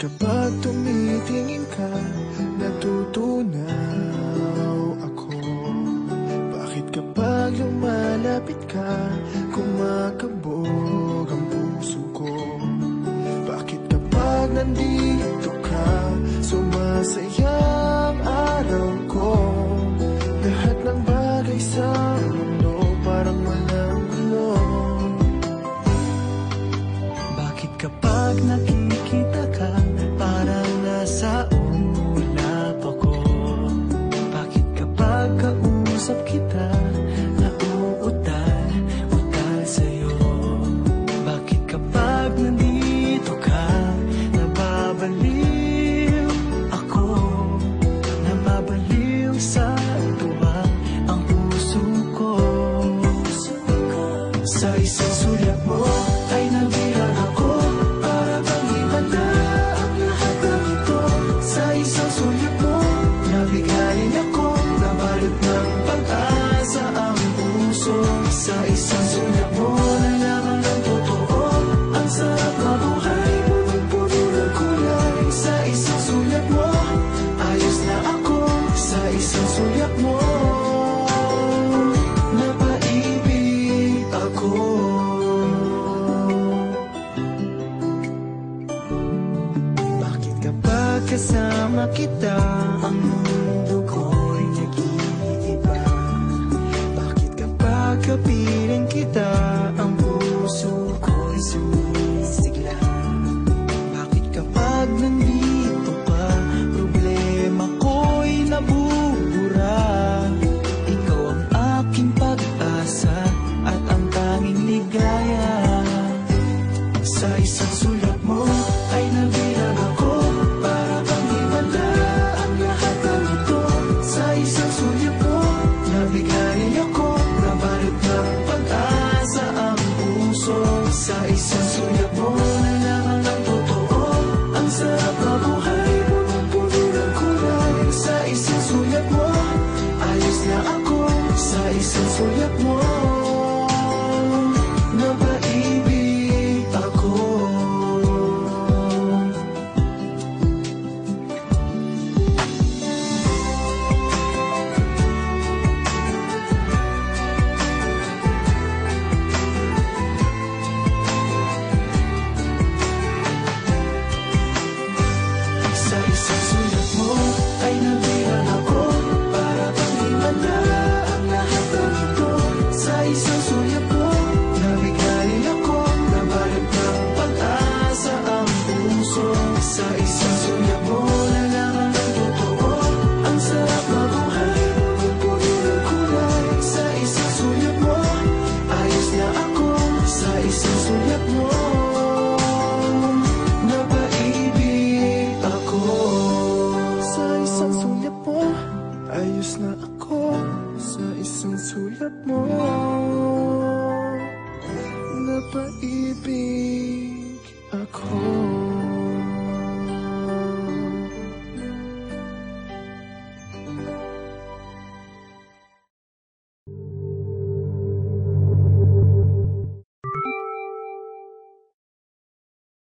Kapag tumitingin ka, natutunaw ako. Bakit kapag lumalapit ka, kumakabog ang puso ko? Bakit kapag nandito ka, sumasaya ang araw ko? Lahat ng bagay sa mundo parang walang gulo. Bakit kapag nakikita ka, parang nasa ulap ako? Bakit kapag kausap kita, nauutal sa'yo? Bakit kapag nandito ka, nababaliw ako? Nababaliw sa tuwa ang puso ko. Sa isang sulyap mo ay nabirang ako. Sa isang sulyap mo, nalaman ng totoo. Ang sarap mabuhay, punong-puno ng kulay. Sa isang sulyap mo, ayos na ako. Sa isang sulyap mo, napaibig ako. Bakit kapag kasama kita, ang mundo ko'y nag-iiba? Kapiling kita, ang puso ko'y sumisigla. Bakit kapag nandito ka, problema ko'y nabubura? Ikaw ang aking pag-asa at ang tanging ligaya. Sa isang sulyap mo ay nabirang ako. Para bang himala ang lahat ng ito. Sa isang sulyap mo, nabigay ako. Nabalot ng pag-asa ang puso. Sa isang sulyap mo, nalaman ng totoo. Ang sarap mabuhay, punong-puno ng kulay. Sa isang sulyap mo, ayos na ako. Sa isang sulyap mo, napaibig ako. Sa isang sulyap mo ay nabirang ako. Para bang himala ang lahat ng ito. Sa isang sulyap mo, nabigay ako. Nabalot ng pag-asa ang puso. Sa isang sulyap mo,